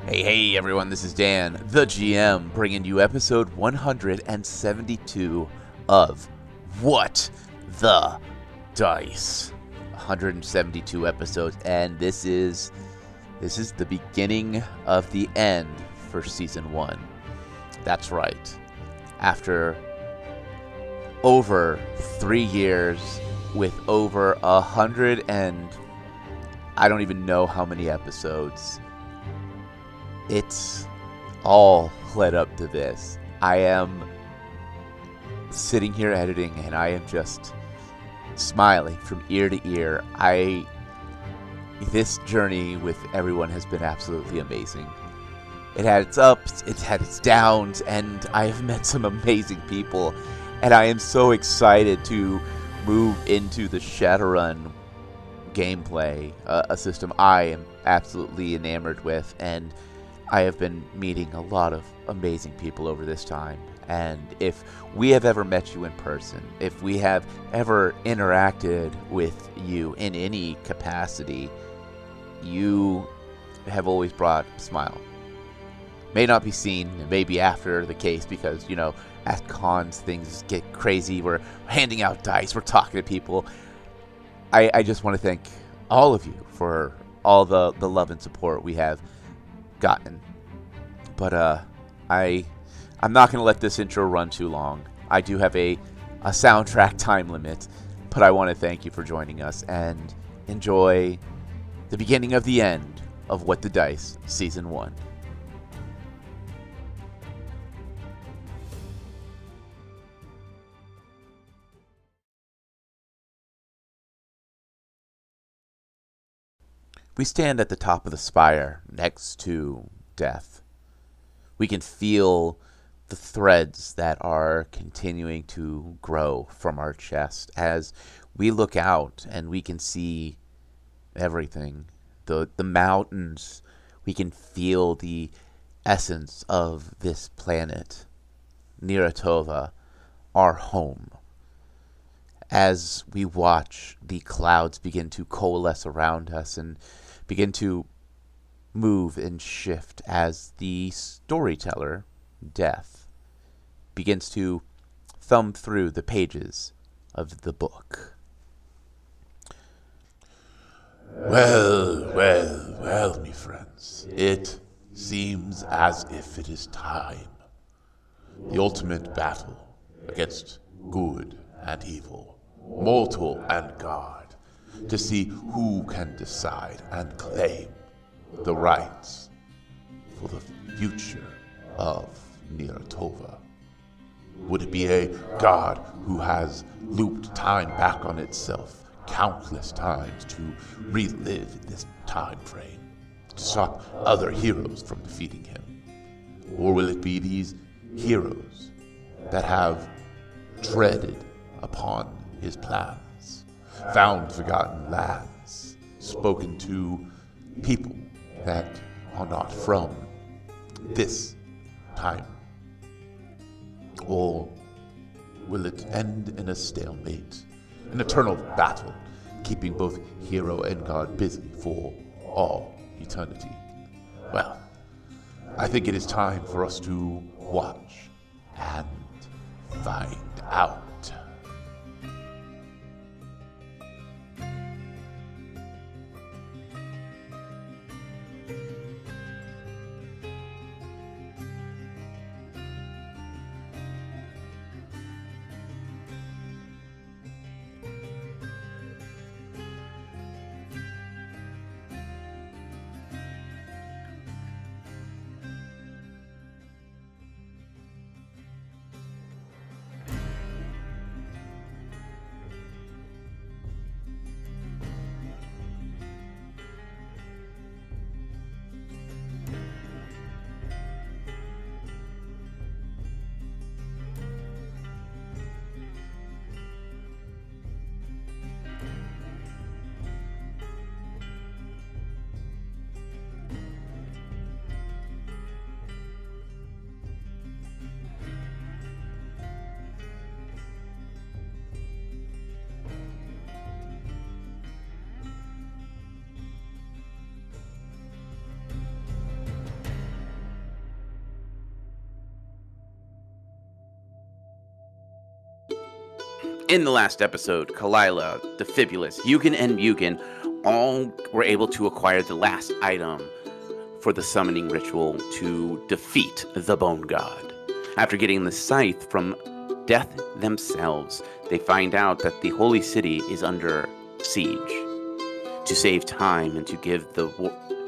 Hey everyone, this is Dan, the GM, bringing you episode 172 of What the Dice. 172 episodes, and this is the beginning of the end for season 1. That's right. After over 3 years with over 100 and I don't even know how many episodes, it's all led up to this. I am sitting here editing and I am just smiling from ear to ear. This journey with everyone has been absolutely amazing. It had its ups, it had its downs, and I have met some amazing people. And I am so excited to move into the Shadowrun gameplay, a system I am absolutely enamored with, and I have been meeting a lot of amazing people over this time. And if we have ever met you in person, if we have ever interacted with you in any capacity, you have always brought a smile. May not be seen, maybe after the case, because, at cons things get crazy. We're handing out dice, we're talking to people. I just want to thank all of you for all the love and support we have gotten. But I'm not going to let this intro run too long. I do have a soundtrack time limit, but I want to thank you for joining us and enjoy the beginning of the end of What the Dice Season 1. We stand at the top of the spire next to death. We can feel the threads that are continuing to grow from our chest as we look out and we can see everything. The mountains, we can feel the essence of this planet, Nytlin, our home. As we watch the clouds begin to coalesce around us and begin to move and shift as the storyteller, Death, begins to thumb through the pages of the book. Well, me friends, it seems as if it is time. The ultimate battle against good and evil, mortal and god, to see who can decide and claim the rights for the future of Nytlin. Would it be a god who has looped time back on itself countless times to relive this time frame, to stop other heroes from defeating him? Or will it be these heroes that have treaded upon his plans, found forgotten lands, spoken to people that are not from this time? Or will it end in a stalemate, an eternal battle, keeping both hero and god busy for all eternity? Well, I think it is time for us to watch and find out. In the last episode, Kalila, Defibulus, Yugen, and Mugen all were able to acquire the last item for the summoning ritual to defeat the Bone God. After getting the scythe from Death themselves, they find out that the Holy City is under siege. To save time and to give the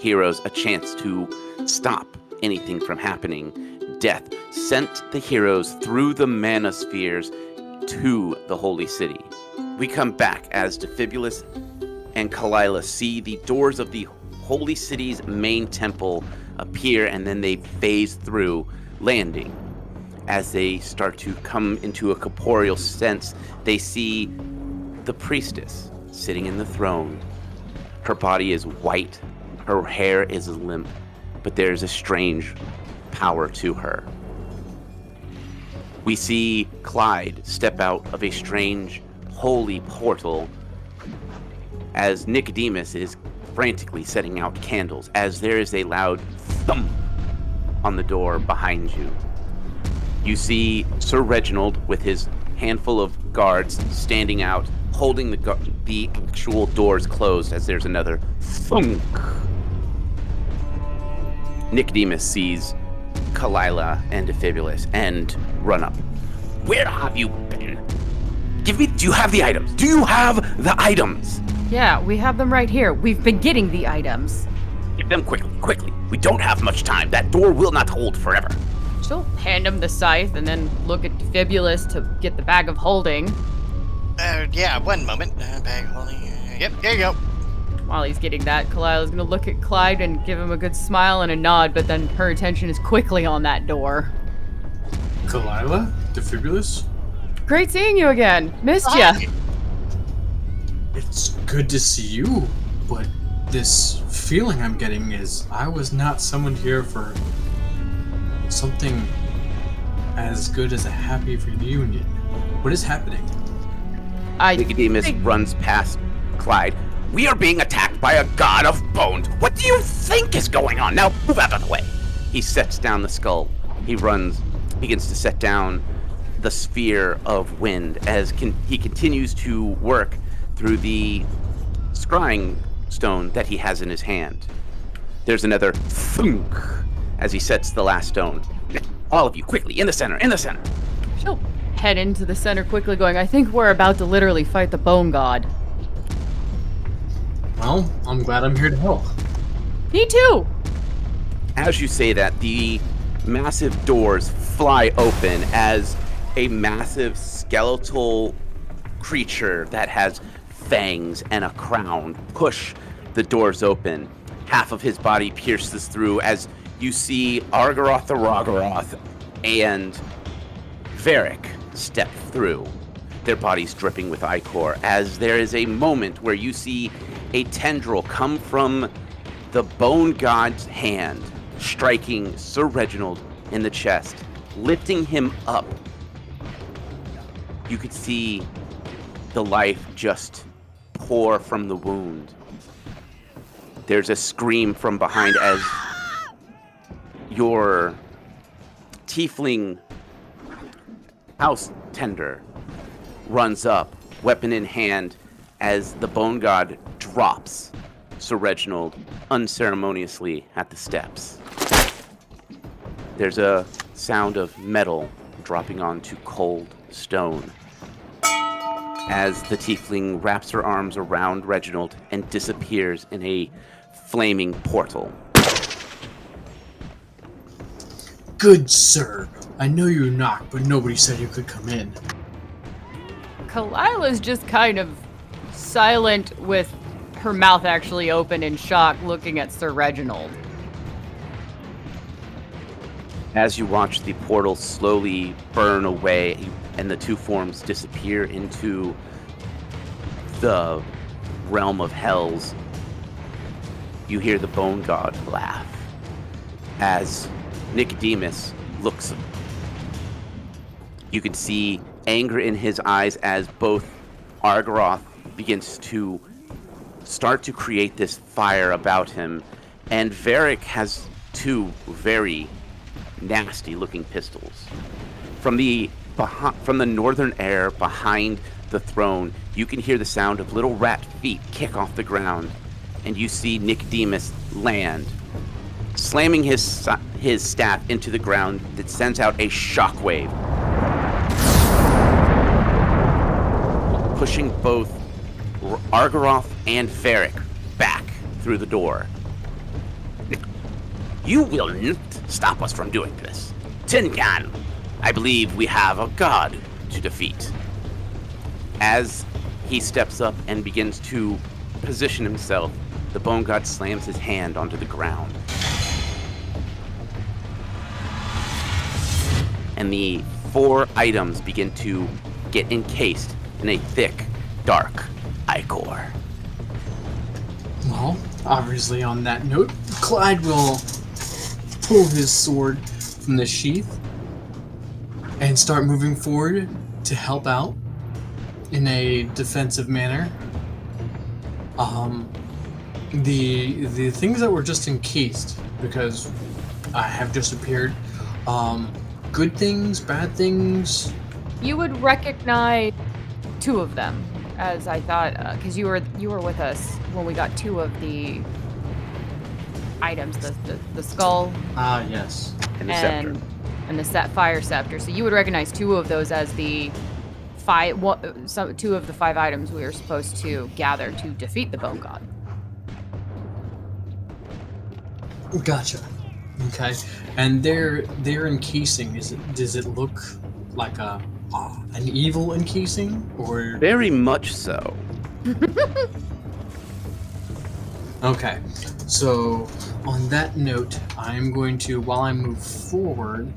heroes a chance to stop anything from happening, Death sent the heroes through the mana spheres to the Holy City. We come back as Defibulus and Kalila see the doors of the Holy City's main temple appear, and then they phase through, landing. As they start to come into a corporeal sense, they see the priestess sitting in the throne. Her body is white, her hair is limp, but there's a strange power to her. We see Klide step out of a strange, holy portal as Nicodemus is frantically setting out candles, as there is a loud thump on the door behind you. You see Sir Reginald with his handful of guards standing out, holding the actual doors closed as there's another thunk. Nicodemus sees Kalila and Defibulus and run up. Where have you been? Do you have the items? Do you have the items? Yeah, we have them right here. We've been getting the items. Get them quickly. We don't have much time. That door will not hold forever. She'll hand him the scythe and then look at Defibulus to get the bag of holding. Yeah, one moment. Bag holding. Yep, there you go. While he's getting that, Kalila's gonna look at Klide and give him a good smile and a nod, but then her attention is quickly on that door. Kalila? Defibulus? Great seeing you again. Missed ya. It's good to see you, but this feeling I'm getting is I was not summoned here for something as good as a happy reunion. What is happening? Nicodemus runs past Klide. We are being attacked by a god of bones. What do you think is going on? Now move out of the way. He sets down the skull. He begins to set down the sphere of wind as he continues to work through the scrying stone that he has in his hand. There's another thunk as he sets the last stone. All of you, quickly, in the center. She'll head into the center quickly going, I think we're about to literally fight the Bone God. Well, I'm glad I'm here to help. Me too! As you say that, the massive doors fly open as a massive skeletal creature that has fangs and a crown push the doors open. Half of his body pierces through as you see Argaroth the Roggaroth and Varric step through, their bodies dripping with ichor, as there is a moment where you see a tendril come from the Bone God's hand, striking Sir Reginald in the chest, lifting him up. You could see the life just pour from the wound. There's a scream from behind as your tiefling house tender runs up, weapon in hand, as the Bone God drops Sir Reginald unceremoniously at the steps. There's a sound of metal dropping onto cold stone as the tiefling wraps her arms around Reginald and disappears in a flaming portal. Good sir, I know you knocked, but nobody said you could come in. Kalila's just kind of silent with her mouth actually open in shock, looking at Sir Reginald. As you watch the portal slowly burn away and the two forms disappear into the realm of hells, you hear the Bone God laugh as Nicodemus looks. You can see anger in his eyes as both Argaroth begins to start to create this fire about him, and Varric has two very nasty looking pistols. From the northern air behind the throne, you can hear the sound of little rat feet kick off the ground, and you see Nicodemus land, slamming his staff into the ground that sends out a shockwave, pushing both Argaroth and Ferric back through the door. You will not stop us from doing this. Tinkan, I believe we have a god to defeat. As he steps up and begins to position himself, the bone god slams his hand onto the ground. And the 4 items begin to get encased in a thick, dark ichor. Well, obviously on that note, Klide will pull his sword from the sheath and start moving forward to help out in a defensive manner. The things that were just encased, because I have disappeared, good things, bad things. You would recognize 2 of them, as I thought, because you were with us when we got 2 of the items, the skull. Yes. And the scepter. And the fire scepter. So you would recognize 2 of those as the 2 of the 5 items we were supposed to gather to defeat the bone god. Gotcha. Okay. And their encasing, does it look like an evil encasing, or? Very much so. Okay. So on that note, I'm going to, while I move forward,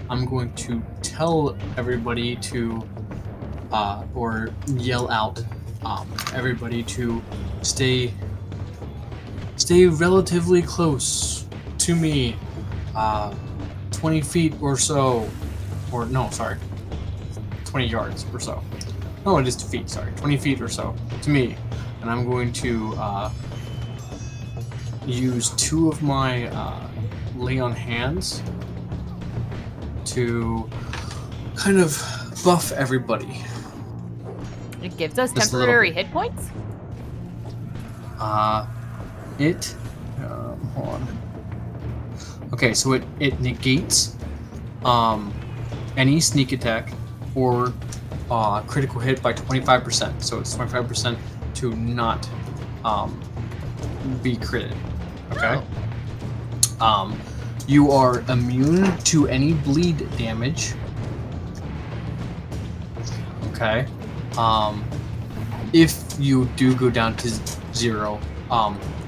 I'm going to tell everybody to, or yell out, everybody to stay relatively close to me, 20 feet or so, or no, sorry, 20 yards or so. No, it is 2 feet, sorry, 20 feet or so to me. And I'm going to, use 2 of my lay on hands to kind of buff everybody. It gives us Just a temporary little hit points? Hold on. Okay, so it negates any sneak attack or critical hit by 25%. So it's 25% to not be critted. Okay. You are immune to any bleed damage. Okay. If you do go down to 0,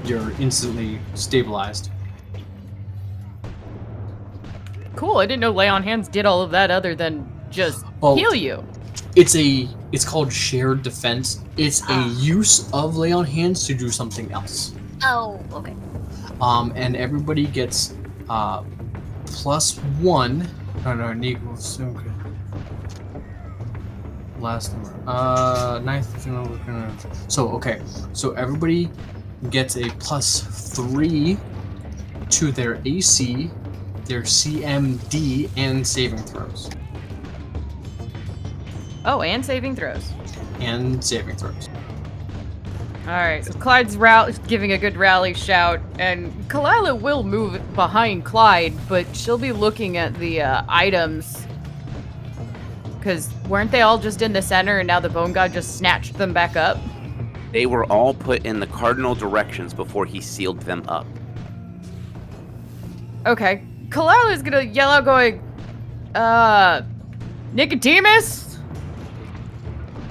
you're instantly stabilized. Cool, I didn't know lay on hands did all of that other than just heal you. It's called shared defense. It's a use of lay on hands to do something else. Oh, okay. And everybody gets +1. No, equals. Okay. Last number. Ninth. So okay. So everybody gets a +3 to their AC, their CMD, and saving throws. Oh, and saving throws. Alright, so Clyde's giving a good rally shout, and Kalila will move behind Klide, but she'll be looking at the items. Because weren't they all just in the center, and now the bone god just snatched them back up? They were all put in the cardinal directions before he sealed them up. Okay. Kalila's gonna yell out going, Nicodemus?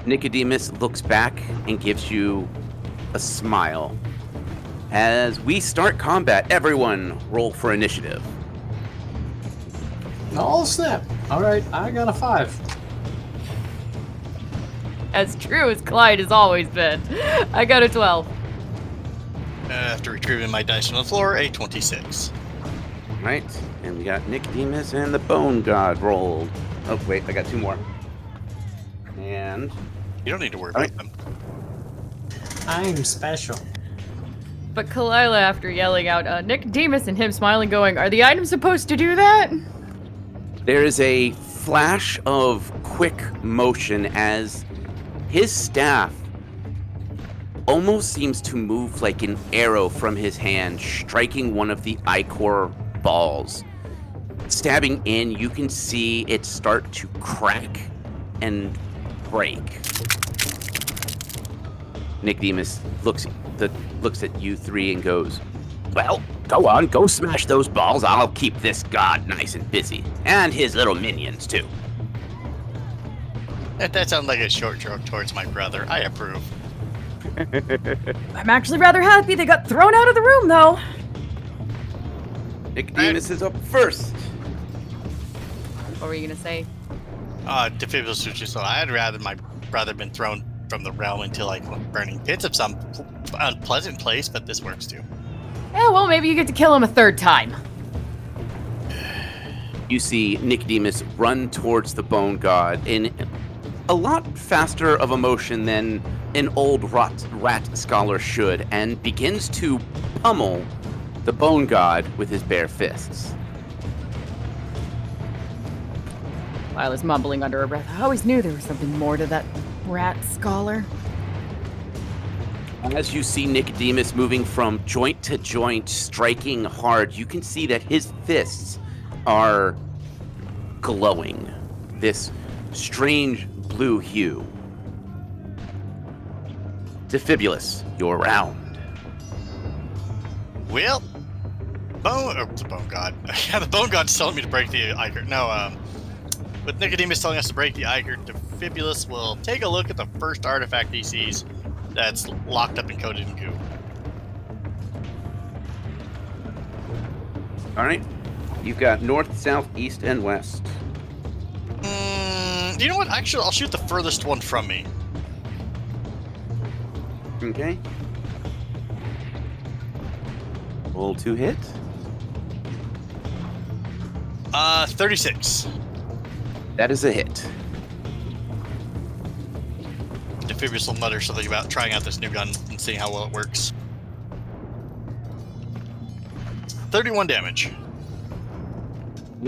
Nicodemus looks back and gives you a smile. As we start combat, everyone roll for initiative. Oh snap! All right, I got a 5. As true as Klide has always been. I got a 12. After retrieving my dice from the floor, a 26. Right, and we got Nicodemus and the Bone God rolled. Oh wait, I got 2 more. And You don't need to worry about them. I'm special. But Kalila, after yelling out, Nicodemus and him smiling going, are the items supposed to do that? there is a flash of quick motion as his staff almost seems to move like an arrow from his hand, striking one of the ichor balls. Stabbing in, you can see it start to crack and break. Nicodemus looks at you three and goes, "Well, go on, go smash those balls. I'll keep this god nice and busy. And his little minions, too." That sounds like a short joke towards my brother. I approve. I'm actually rather happy they got thrown out of the room, though. Nicodemus is up first. What were you gonna say? Defibulous was just, I'd rather my brother been thrown from the realm into like burning pits of some unpleasant place, but this works too. Yeah, well, maybe you get to kill him a third time. You see Nicodemus run towards the bone god in a lot faster of a motion than an old rat scholar should, and begins to pummel the bone god with his bare fists. Lila's mumbling under her breath. I always knew there was something more to that rat scholar. As you see Nicodemus moving from joint to joint, striking hard, you can see that his fists are glowing this strange blue hue. Defibulous, your round. Well, the bone god. Yeah, the bone god's telling me to break the ichor. No, with Nicodemus telling us to break the ichor, Defibulous will take a look at the first artifact he sees that's locked up and coated in goo. All right. You've got north, south, east, and west. You know what? Actually, I'll shoot the furthest one from me. Okay. Roll to hit. 36. That is a hit. Defibulous will mutter something about trying out this new gun and seeing how well it works. 31 damage.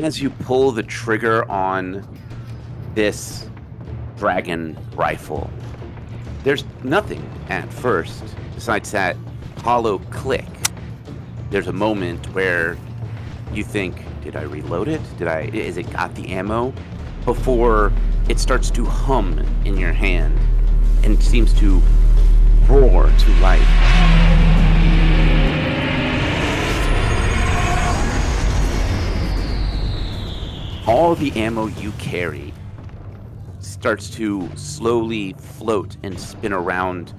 As you pull the trigger on this dragon rifle, there's nothing at first besides that hollow click. There's a moment where you think, did I reload it? Is it got the ammo? Before it starts to hum in your hand and seems to roar to life. All the ammo you carry starts to slowly float and spin around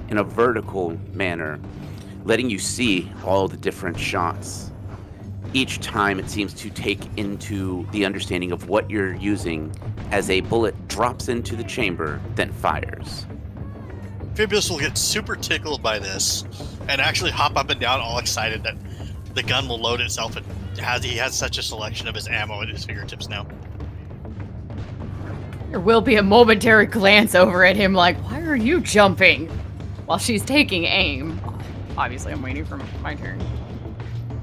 in a vertical manner, letting you see all the different shots. Each time it seems to take into the understanding of what you're using as a bullet drops into the chamber, then fires. Defibulous will get super tickled by this and actually hop up and down all excited that the gun will load itself and he has such a selection of his ammo at his fingertips now. There will be a momentary glance over at him like, why are you jumping? While she's taking aim. Obviously, I'm waiting for my turn.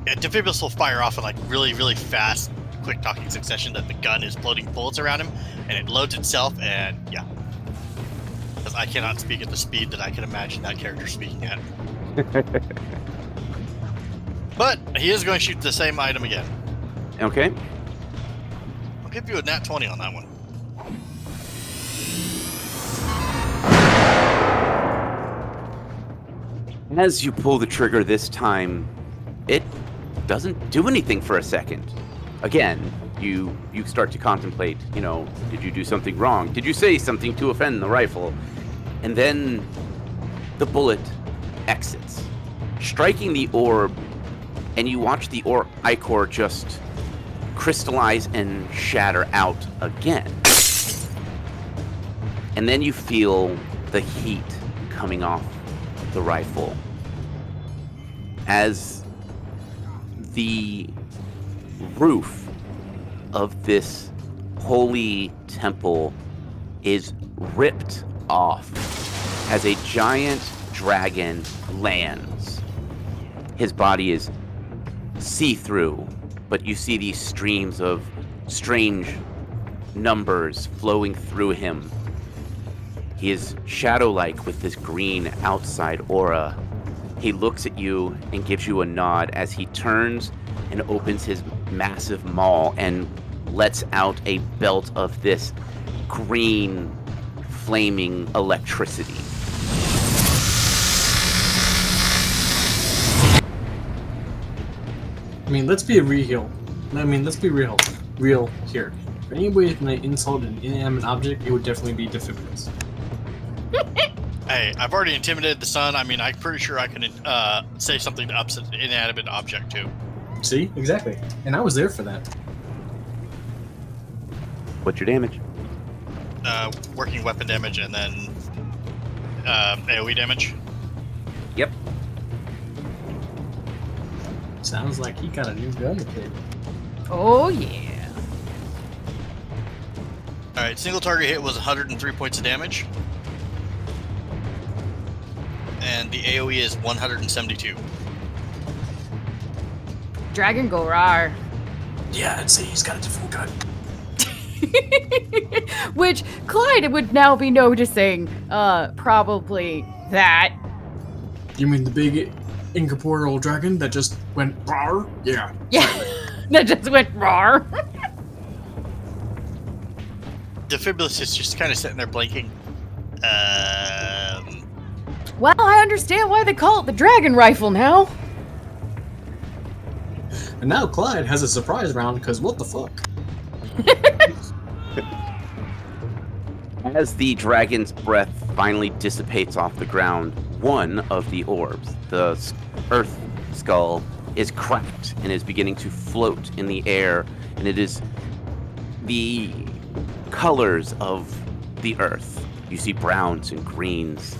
Yeah, Defibulous will fire off in like really, really fast, quick talking succession that the gun is floating bullets around him, and it loads itself, and yeah. Because I cannot speak at the speed that I can imagine that character speaking at. But he is going to shoot the same item again. Okay. I'll give you a nat 20 on that one. As you pull the trigger this time, it doesn't do anything for a second. Again, you start to contemplate, did you do something wrong? Did you say something to offend the rifle? And then the bullet exits, striking the orb, and you watch the ichor just crystallize and shatter out again. And then you feel the heat coming off the rifle as the roof of this holy temple is ripped off as a giant dragon lands. His body is see-through, but you see these streams of strange numbers flowing through him. He is shadow-like with this green outside aura. He looks at you and gives you a nod as he turns and opens his massive maw and lets out a belt of this green, flaming electricity. I mean, let's be real. Let's be real. Real here. If anybody's gonna insult an inanimate object, it would definitely be Defibulous. Hey, I've already intimidated the sun. I mean, I'm pretty sure I can say something to upset an inanimate object, too. See? Exactly. And I was there for that. What's your damage? Working weapon damage and then AoE damage. Yep. Sounds like he got a new gun to play. Oh, yeah. Alright, single target hit was 103 points of damage. And the AoE is 172. Dragon go rar. Yeah, I'd say he's got a different gun. Which Klide would now be noticing, probably that. You mean the big incorporeal dragon that just went rar? Yeah. Yeah, that just went rar. Defibulous is just kind of sitting there blinking. Well, I understand why they call it the dragon rifle now. And now Klide has a surprise round because what the fuck? As the dragon's breath finally dissipates off the ground, one of the orbs, the earth skull, is cracked and is beginning to float in the air, and it is the colors of the earth. You see browns and greens.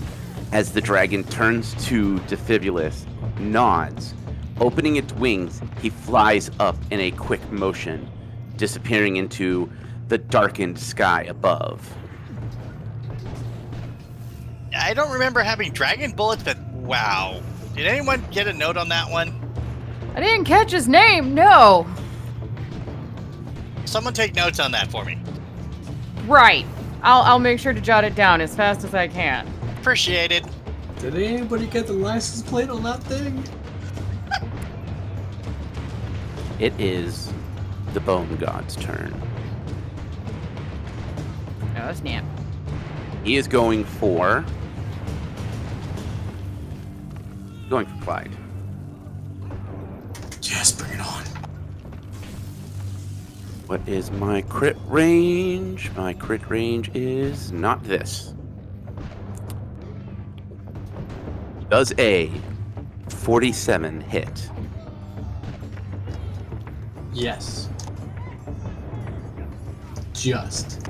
As the dragon turns to Defibulous, nods. Opening its wings, he flies up in a quick motion, disappearing into the darkened sky above. I don't remember having dragon bullets, but wow. Did anyone get a note on that one? I didn't catch his name, no. Someone take notes on that for me. Right. I'll make sure to jot it down as fast as I can. Appreciated. Did anybody get the license plate on that thing? It is the Bone God's turn. Oh, snap. He is going for Klide. Yes, bring it on. What is my crit range? My crit range is not this. Does a 47 hit? Yes. Just.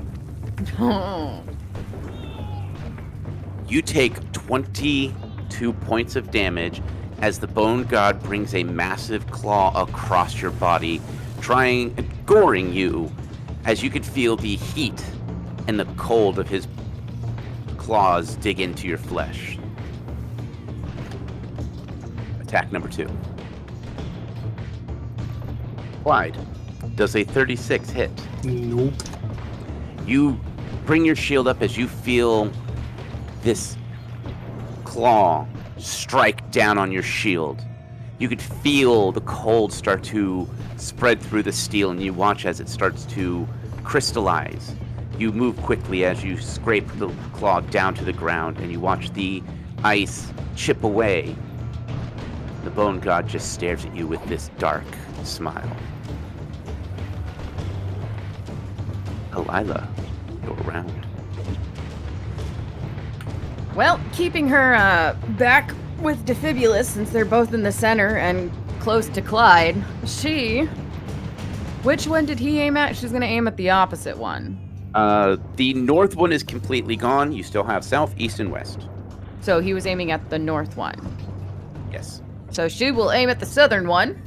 You take 22 points of damage as the Bone God brings a massive claw across your body, goring you, as you could feel the heat and the cold of his claws dig into your flesh. Attack number 2. Klide, does a 36 hit? Nope. You bring your shield up as you feel this claw strike down on your shield. You could feel the cold start to spread through the steel, and you watch as it starts to crystallize. You move quickly as you scrape the claw down to the ground, and you watch the ice chip away. The Bone God just stares at you with this dark smile. Delilah, you're around. Well, keeping her back with Defibulous, since they're both in the center and close to Klide, which one did he aim at? She's going to aim at the opposite one. The north one is completely gone. You still have south, east, and west. So he was aiming at the north one. Yes. So she will aim at the southern one.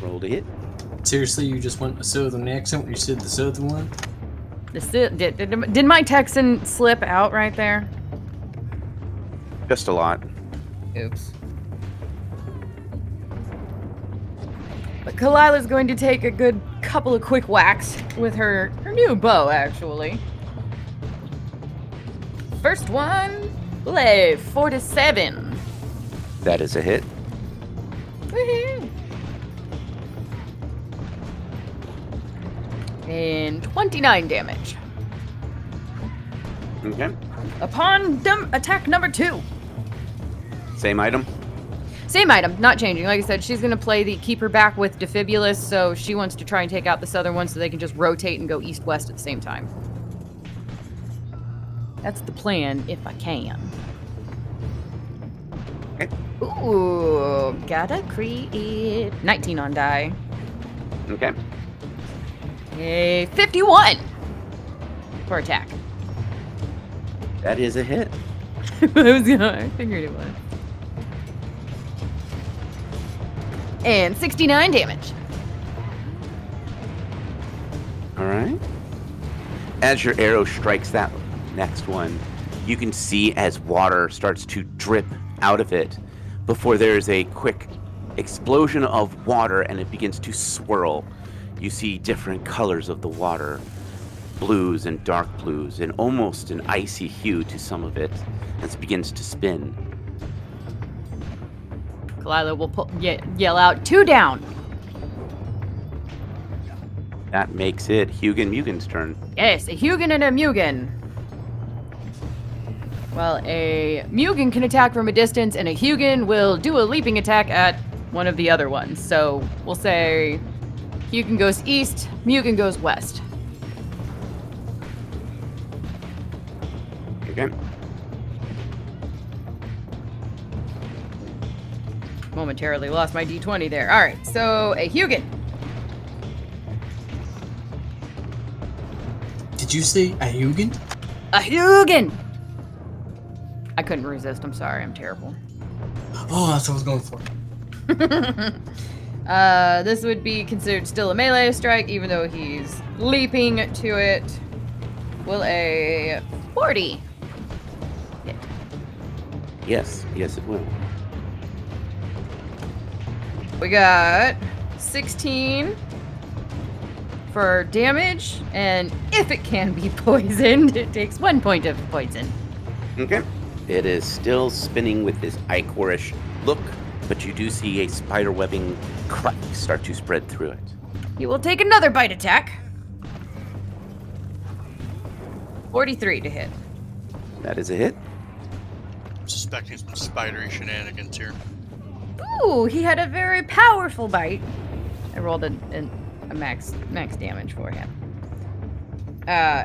Roll to hit. Seriously, you just went a southern accent when you said the southern one? Did my Texan slip out right there? Just a lot. Oops. But Kalila's going to take a good couple of quick whacks with her new bow, actually. First one, play 4 to 7. That is a hit. Woohoo! And 29 damage. Okay. Upon attack number 2. Same item. Same item, not changing. Like I said, she's going to play the keep her back with Defibulous, so she wants to try and take out the southern one so they can just rotate and go east-west at the same time. That's the plan, if I can. Okay. Ooh, gotta create 19 on die. Okay. A 51 for attack. That is a hit. I figured it was. And 69 damage. All right. As your arrow strikes that next one, you can see as water starts to drip out of it before there's a quick explosion of water and it begins to swirl. You see different colors of the water, blues and dark blues, and almost an icy hue to some of it as it begins to spin. Kalila will yell out, 2 down. That makes it Hugin Mugen's turn. Yes, a Hugin and a Mugen. Well, a Mugen can attack from a distance, and a Hugin will do a leaping attack at one of the other ones. So we'll say Hugin goes east, Mugen goes west. Okay. Momentarily lost my d20 there. All right, so a Hugin. Did you say a Hugin? A Hugin! I couldn't resist. I'm sorry. I'm terrible. Oh, that's what I was going for. This would be considered still a melee strike, even though he's leaping to it. Will a 40 hit? Yes, it will. We got 16 for damage, and if it can be poisoned, it takes 1 point of poison. Okay. It is still spinning with this ichorish look, but you do see a spider webbing crack start to spread through it. You will take another bite attack. 43 to hit. That is a hit. I'm suspecting some spidery shenanigans here. Ooh, he had a very powerful bite. I rolled a max damage for him.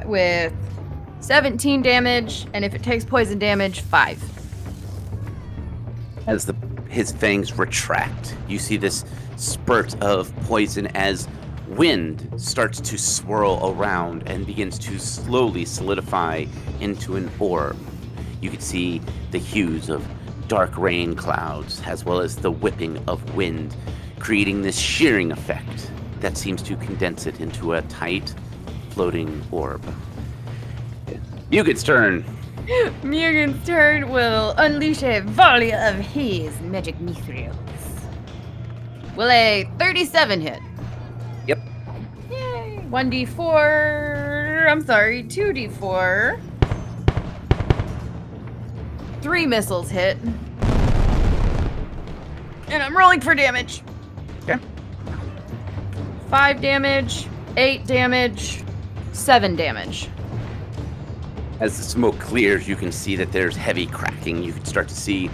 With 17 damage, and if it takes poison damage, 5. As his fangs retract, you see this spurt of poison as wind starts to swirl around and begins to slowly solidify into an orb. You can see the hues of dark rain clouds as well as the whipping of wind, creating this shearing effect that seems to condense it into a tight, floating orb. Mugen's turn. Mugen's turn will unleash a volley of his magic mithrils. Will a 37 hit? Yep. Yay. 2d4. 3 missiles hit. And I'm rolling for damage. Okay. 5 damage, 8 damage, 7 damage. As the smoke clears, you can see that there's heavy cracking. You can start to see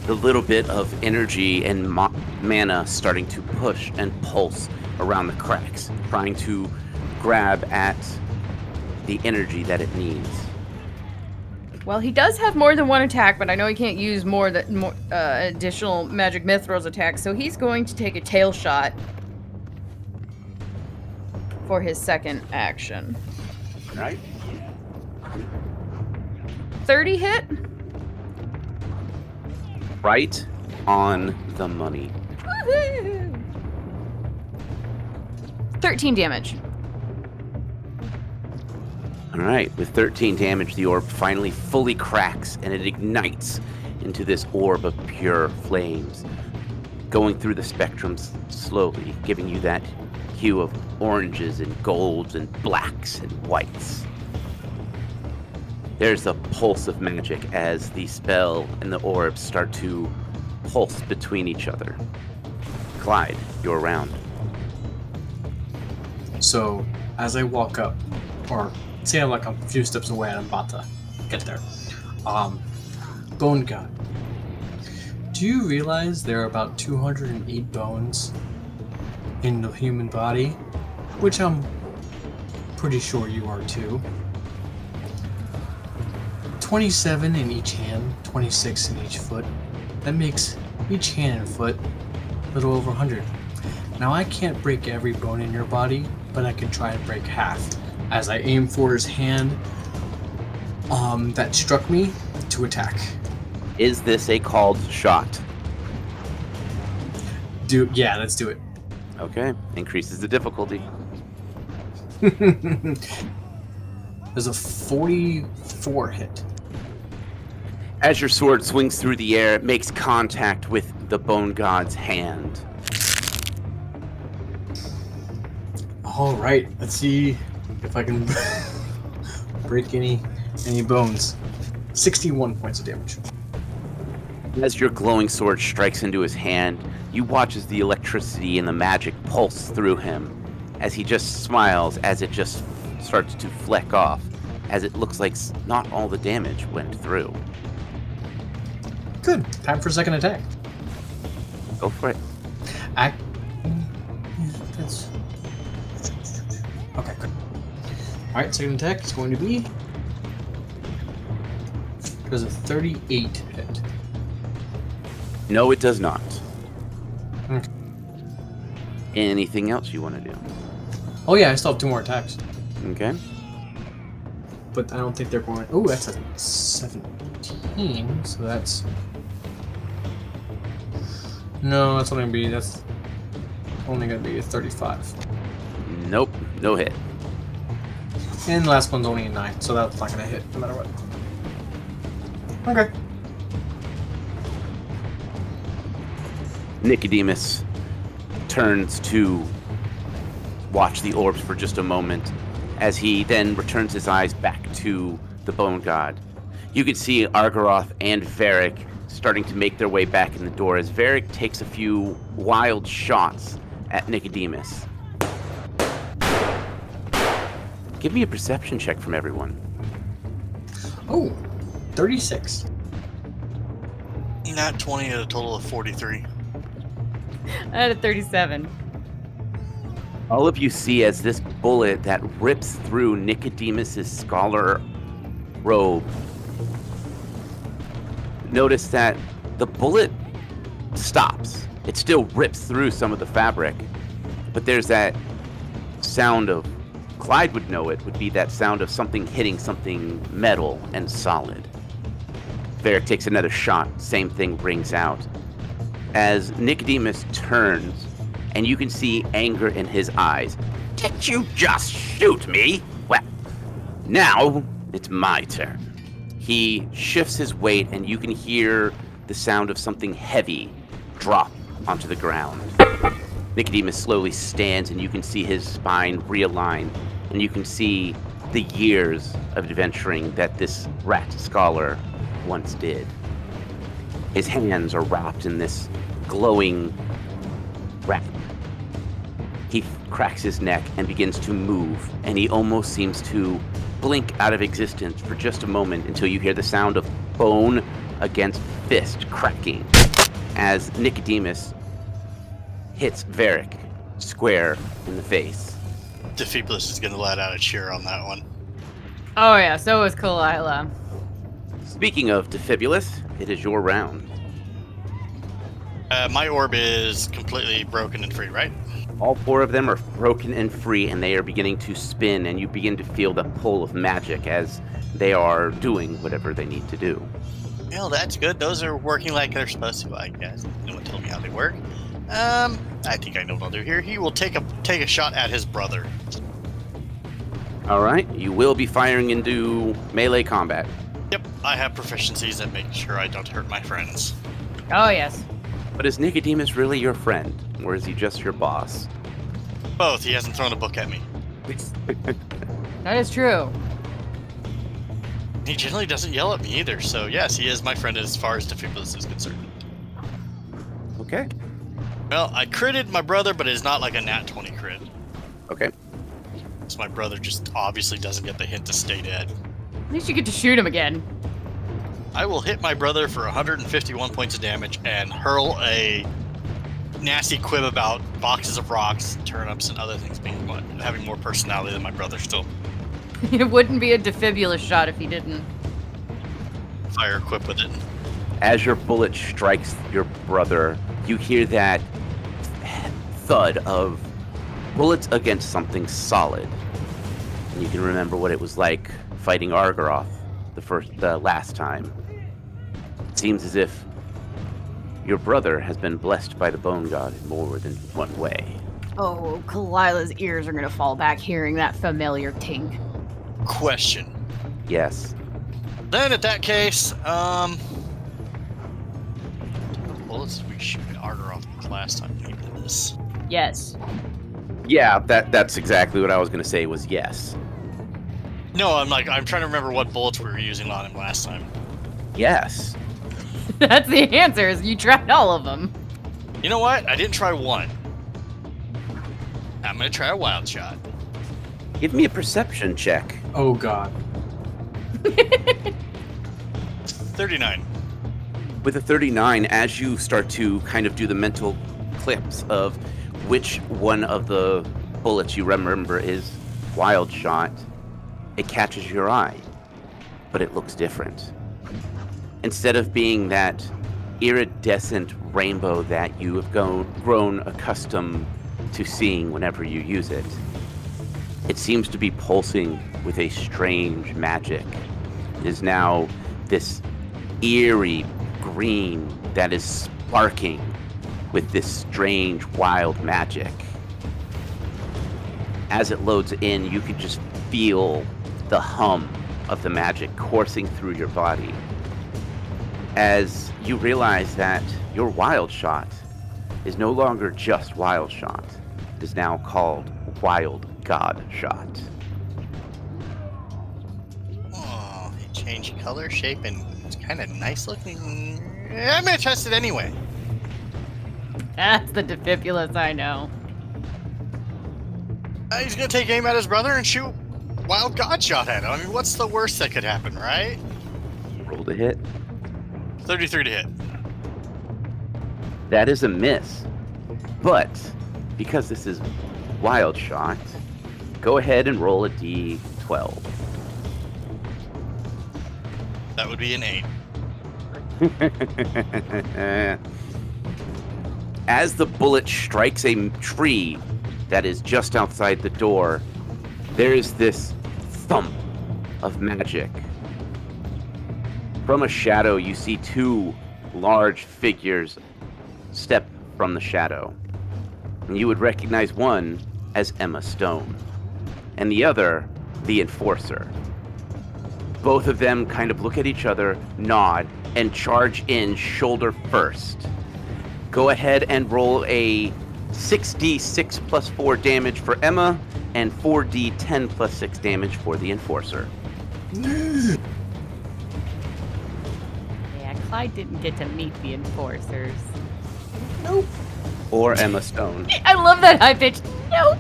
the little bit of energy and mana starting to push and pulse around the cracks, trying to grab at the energy that it needs. Well, he does have more than one attack, but I know he can't use more additional magic mithrils attacks, so he's going to take a tail shot for his second action. All right. 30 hit? Right on the money. Woohoo! 13 damage. All right, with 13 damage, the orb finally fully cracks and it ignites into this orb of pure flames, going through the spectrums slowly, giving you that hue of oranges and golds and blacks and whites. There's a pulse of magic as the spell and the orbs start to pulse between each other. Klide, you're around. So, as I walk up, or say I'm like a few steps away and I'm about to get there, Bone God, do you realize there are about 208 bones in the human body? Which I'm pretty sure you are too. 27 in each hand, 26 in each foot. That makes each hand and foot a little over 100. Now I can't break every bone in your body, but I can try and break half. As I aim for his hand that struck me to attack. Is this a called shot? Yeah, let's do it. Okay, increases the difficulty. There's a 44 hit. As your sword swings through the air, it makes contact with the Bone God's hand. All right, let's see if I can break any bones. 61 points of damage. As your glowing sword strikes into his hand, you watch as the electricity and the magic pulse through him, as he just smiles as it just starts to fleck off, as it looks like not all the damage went through. Good. Time for a second attack. Go for it. That's... Okay, good. Alright, second attack is going to be... Does a 38 hit? No, it does not. Okay. Anything else you want to do? Oh yeah, I still have 2 more attacks. Okay. But I don't think they're going... Oh, that's a 17, so that's... No, that's only gonna be a 35. Nope, no hit. And the last one's only a 9, so that's not gonna hit no matter what. Okay. Nicodemus turns to watch the orbs for just a moment, as he then returns his eyes back to the Bone God. You can see Argaroth and Varric starting to make their way back in the door as Varric takes a few wild shots at Nicodemus. Give me a perception check from everyone. Oh, 36. Not 20 at a total of 43. I had a 37. All of you see as this bullet that rips through Nicodemus's scholar robe. Notice that the bullet stops. It still rips through some of the fabric, but there's that sound of, Klide would know it, would be that sound of something hitting something metal and solid. Varric takes another shot, same thing rings out. As Nicodemus turns, and you can see anger in his eyes. Did you just shoot me? Well, now it's my turn. He shifts his weight, and you can hear the sound of something heavy drop onto the ground. Nicodemus slowly stands, and you can see his spine realign, and you can see the years of adventuring that this rat scholar once did. His hands are wrapped in this glowing wrap. He cracks his neck and begins to move, and he almost seems to blink out of existence for just a moment until you hear the sound of bone against fist cracking as Nicodemus hits Varric square in the face. Defibulus is going to let out a cheer on that one. Oh yeah, so was Kalila. Speaking of Defibulus, it is your round. My orb is completely broken and free, right? All 4 of them are broken and free, and they are beginning to spin, and you begin to feel the pull of magic as they are doing whatever they need to do. Well, that's good. Those are working like they're supposed to, I guess. No one told me how they work. I think I know what I'll do here. He will take a shot at his brother. All right, you will be firing into melee combat. Yep, I have proficiencies at making sure I don't hurt my friends. Oh yes. But is Nicodemus really your friend, or is he just your boss? Both. He hasn't thrown a book at me. That is true. He generally doesn't yell at me either, so yes, he is my friend as far as Defibulous is concerned. Okay. Well, I critted my brother, but it's not like a nat 20 crit. Okay. So my brother just obviously doesn't get the hint to stay dead. At least you get to shoot him again. I will hit my brother for 151 points of damage and hurl a nasty quib about boxes of rocks, turnips, and other things having more personality than my brother still. It wouldn't be a defibulous shot if he didn't. Fire a quip with it. As your bullet strikes your brother, you hear that thud of bullets against something solid. And you can remember what it was like fighting Argaroth the last time. It seems as if your brother has been blessed by the Bone God in more than one way. Oh, Kalila's ears are gonna fall back hearing that familiar ting. Question. Yes. Then, at that case, bullets we shoot at Argaroth last time we did this. Yes. Yeah, that's exactly what I was going to say was yes. No, I'm trying to remember what bullets we were using on him last time. Yes. That's the answer, is you tried all of them. You know what? I didn't try one. I'm gonna try a wild shot. Give me a perception check. Oh god. 39. With a 39, as you start to kind of do the mental clips of which one of the bullets you remember is wild shot, it catches your eye, but it looks different. Instead of being that iridescent rainbow that you have grown accustomed to seeing whenever you use it, it seems to be pulsing with a strange magic. It is now this eerie green that is sparking with this strange wild magic. As it loads in, you can just feel the hum of the magic coursing through your body as you realize that your wild shot is no longer just wild shot. It is now called Wild God Shot. Oh, it changed color, shape, and it's kind of nice looking. I'm gonna test it anyway. That's the defibulous I know. He's gonna take aim at his brother and shoot Wild God Shot at him. I mean, what's the worst that could happen, right? Roll to hit. 33 to hit. That is a miss. But because this is Wild Shot, go ahead and roll a d12. That would be an 8. As the bullet strikes a tree that is just outside the door, there is this thump of magic. From a shadow, you see two large figures step from the shadow. And you would recognize one as Emma Stone, and the other, the Enforcer. Both of them kind of look at each other, nod, and charge in shoulder first. Go ahead and roll a 6d6 plus 4 damage for Emma, and 4d10 plus 6 damage for the Enforcer. Yeah, Klide didn't get to meet the enforcers. Nope. Or Emma Stone. I love that high pitch. Nope.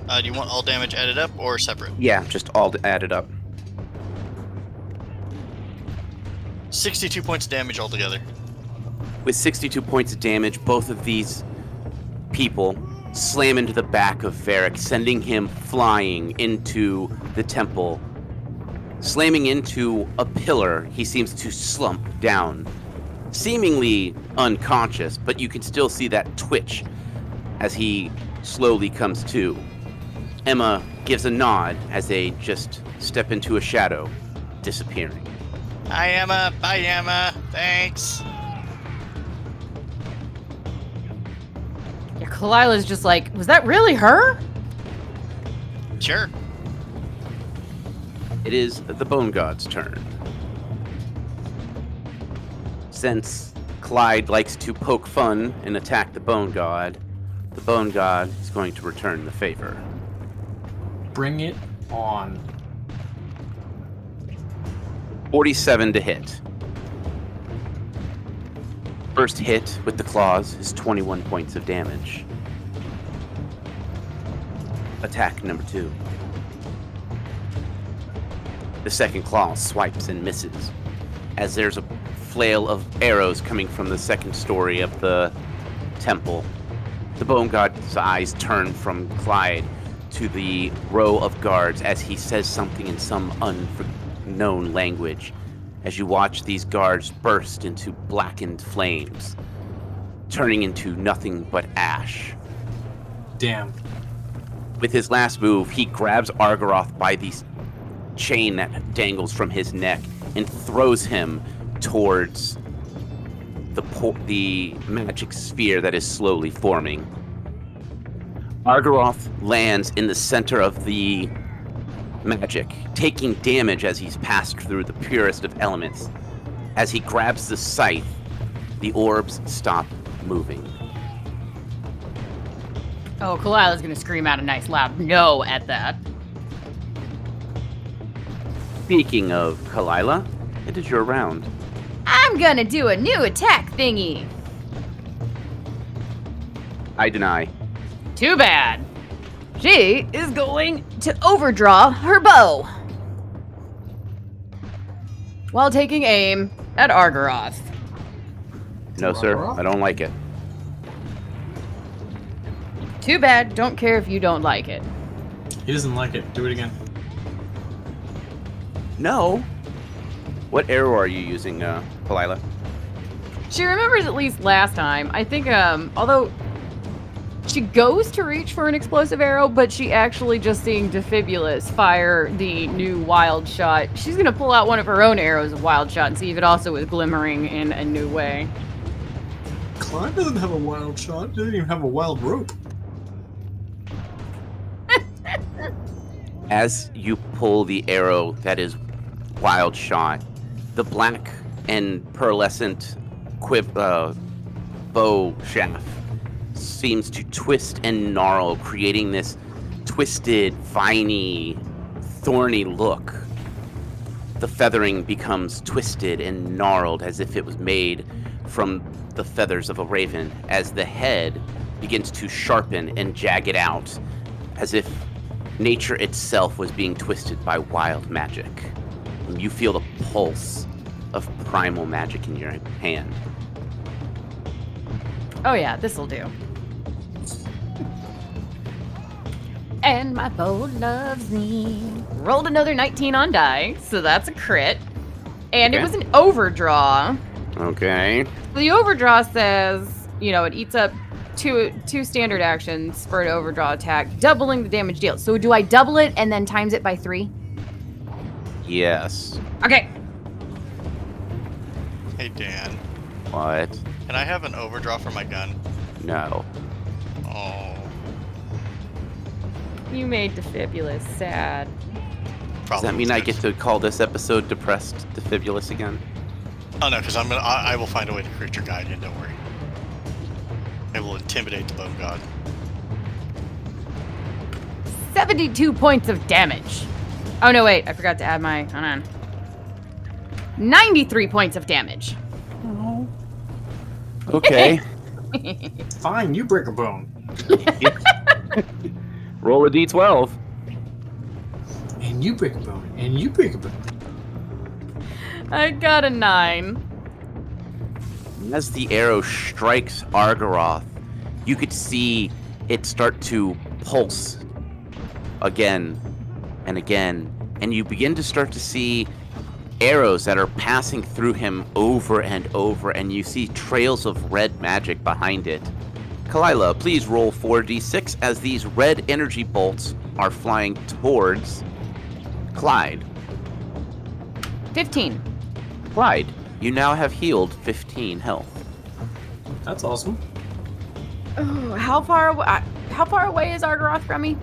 Do you want all damage added up or separate? Yeah, just all added up. 62 points of damage altogether. With 62 points of damage, both of these people slam into the back of Varric, sending him flying into the temple. Slamming into a pillar, he seems to slump down, seemingly unconscious, but you can still see that twitch as he slowly comes to. Emma gives a nod as they just step into a shadow, disappearing. Hi, Emma. Bye, Emma. Thanks. Yeah, Kalila's just like, was that really her? Sure. It is the Bone God's turn. Since Klide likes to poke fun and attack the Bone God is going to return the favor. Bring it on. 47 to hit. First hit with the claws is 21 points of damage. Attack number 2. The second claw swipes and misses, as there's a flail of arrows coming from the second story of the temple. The bone god's eyes turn from Klide to the row of guards as he says something in some unknown language, as you watch these guards burst into blackened flames, turning into nothing but ash. Damn. With his last move, he grabs Argaroth by the chain that dangles from his neck and throws him towards the magic sphere that is slowly forming. Argaroth lands in the center of the magic, taking damage as he's passed through the purest of elements. As he grabs the scythe, the orbs stop moving. Oh, Kalila's gonna scream out a nice loud no at that. Speaking of Kalila, it is your round. I'm gonna do a new attack thingy. I deny. Too bad. She is going to overdraw her bow while taking aim at Argaroth. No, sir, I don't like it. Too bad. Don't care if you don't like it. He doesn't like it. Do it again. No. What arrow are you using, Kalila? She remembers at least last time. I think, although she goes to reach for an explosive arrow, but she actually just seeing Defibulous fire the new wild shot. She's gonna pull out one of her own arrows of wild shot and see if it also is glimmering in a new way. Klide doesn't have a wild shot. He doesn't even have a wild rope. As you pull the arrow that is wild shot, the black and pearlescent bow shaft seems to twist and gnarl, creating this twisted, viney, thorny look. The feathering becomes twisted and gnarled as if it was made from the feathers of a raven, as the head begins to sharpen and jagged out, as if nature itself was being twisted by wild magic. And you feel the pulse of primal magic in your hand. Oh yeah, this'll do. And my bow loves me. Rolled another 19 on die, so that's a crit. And Okay. it was an overdraw. Okay. The overdraw says, it eats up two standard actions for an overdraw attack, doubling the damage dealt. So do I double it and then times it by 3? Yes. Okay. Hey, Dan. What? Can I have an overdraw for my gun? No. Oh. You made Defibulous sad. Does that mean I get to call this episode Depressed Defibulous again? Oh no, because I will find a way to create your guardian. Don't worry. I will intimidate the bone god. 72 points of damage. Oh no, wait, I forgot to add my. Hold on. 93 points of damage. Okay. Fine, you break a bone. Roll a d12. And you break a bone. And you break a bone. I got a 9. As the arrow strikes Argaroth, you could see it start to pulse again and again, and you begin to start to see arrows that are passing through him over and over, and you see trails of red magic behind it. Kalila, please roll 4d6 as these red energy bolts are flying towards Klide. 15. Klide, you now have healed 15 health. That's awesome. Oh, how far away is Argaroth from me?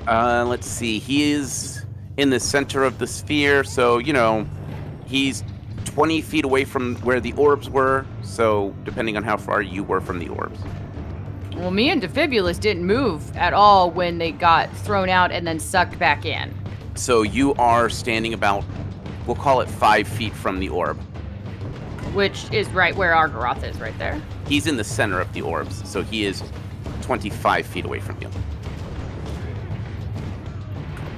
Let's see. He is in the center of the sphere, so, he's 20 feet away from where the orbs were, so depending on how far you were from the orbs. Well, me and Defibulous didn't move at all when they got thrown out and then sucked back in. So you are standing about, we'll call it 5 feet from the orb. Which is right where Argaroth is, right there. He's in the center of the orbs, so he is 25 feet away from you.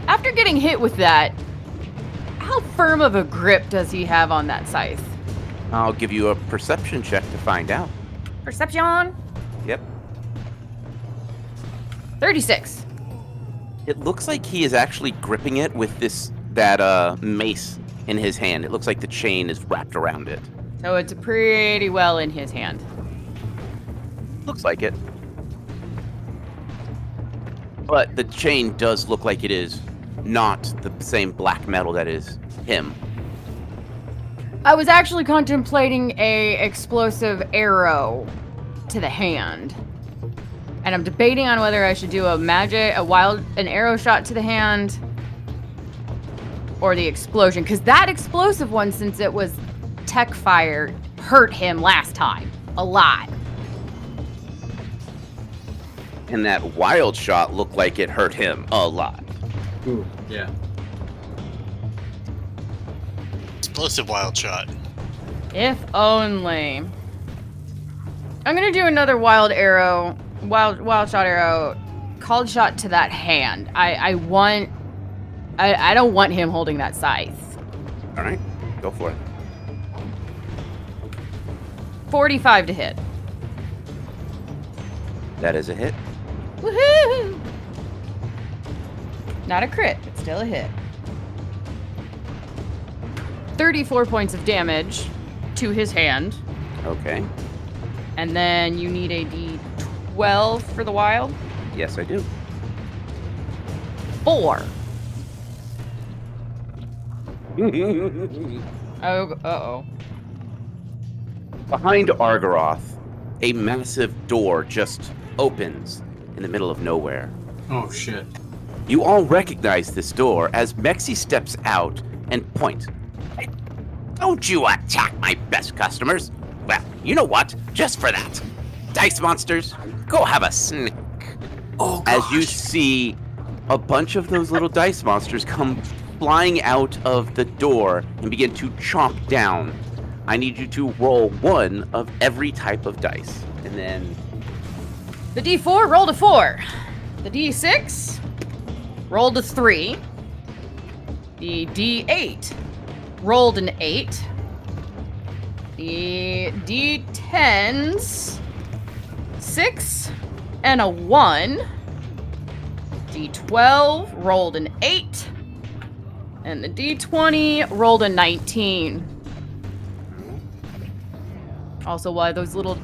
After getting hit with that, how firm of a grip does he have on that scythe? I'll give you a perception check to find out. Perception? Yep. 36. It looks like he is actually gripping it with that mace in his hand. It looks like the chain is wrapped around it. So it's pretty well in his hand. Looks like it. But the chain does look like it is not the same black metal that is him. I was actually contemplating a explosive arrow to the hand. And I'm debating on whether I should do an arrow shot to the hand or the explosion. Because that explosive one, since it was tech fire, hurt him last time. A lot. And that wild shot looked like it hurt him a lot. Ooh, yeah. Explosive wild shot. If only. I'm gonna do another wild shot arrow, called shot to that hand. I don't want him holding that scythe. All right, go for it. 45 to hit. That is a hit. Woohoo! Not a crit, but still a hit. 34 points of damage to his hand. Okay. And then you need a d12 for the wild. Yes, I do. 4. Oh, uh-oh. Behind Argaroth, a massive door just opens in the middle of nowhere. Oh, shit. You all recognize this door as Mexi steps out and points. Hey, don't you attack my best customers. Well, you know what? Just for that. Dice monsters, go have a snack. Oh, gosh. As you see a bunch of those little dice monsters come flying out of the door and begin to chomp down. I need you to roll one of every type of dice. And then The d4 rolled a 4. The d6 rolled a 3. The d8 rolled an 8. The d10s 6 and a 1. D12 rolled an 8. And the d20 rolled a 19. Also, while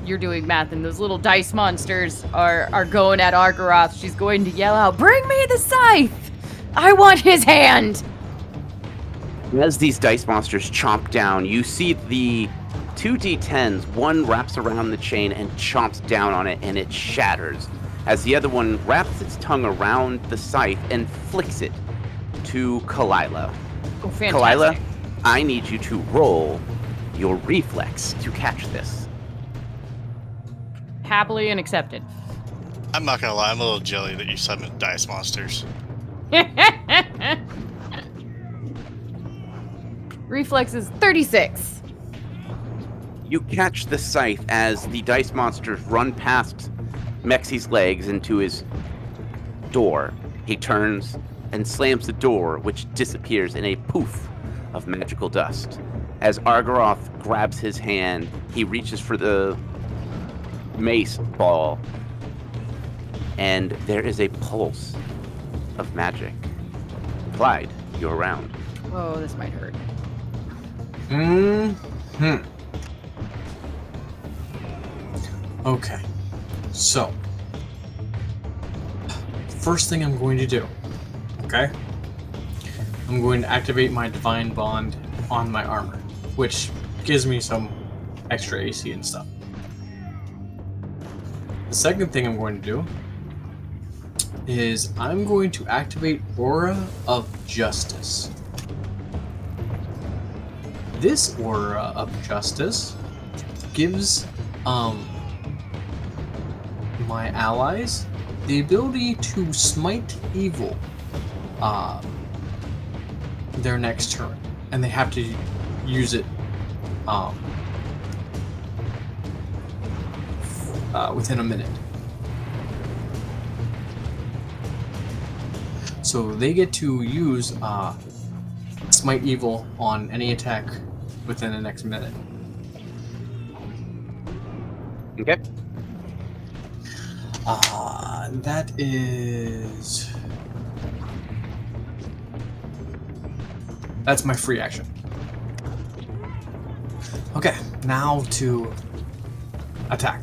you're doing math, and those little dice monsters are going at Argaroth, she's going to yell out, "Bring me the scythe! I want his hand!" as these dice monsters chomp down, you see the 2 d10s. One wraps around the chain and chomps down on it, and it shatters. As the other one wraps its tongue around the scythe and flicks it to Kalila. Oh, fantastic. Kalila, I need you to roll your reflex to catch this. Happily and accepted. I'm not gonna lie, I'm a little jelly that you summoned dice monsters. Reflex is 36. You catch the scythe as the dice monsters run past Mexi's legs into his door. He turns and slams the door, which disappears in a poof of magical dust. As Argaroth grabs his hand, he reaches for the mace ball, and there is a pulse of magic. Klide, you're around. Oh, this might hurt. Okay. So, first thing I'm going to do, okay? I'm going to activate my Divine Bond on my armor, which gives me some extra AC and stuff. The second thing I'm going to do is I'm going to activate Aura of Justice. This Aura of Justice gives my allies the ability to smite evil their next turn, and they have to use it within a minute. So they get to use smite evil on any attack within the next minute. Okay. That is... That's my free action. Okay, now to attack.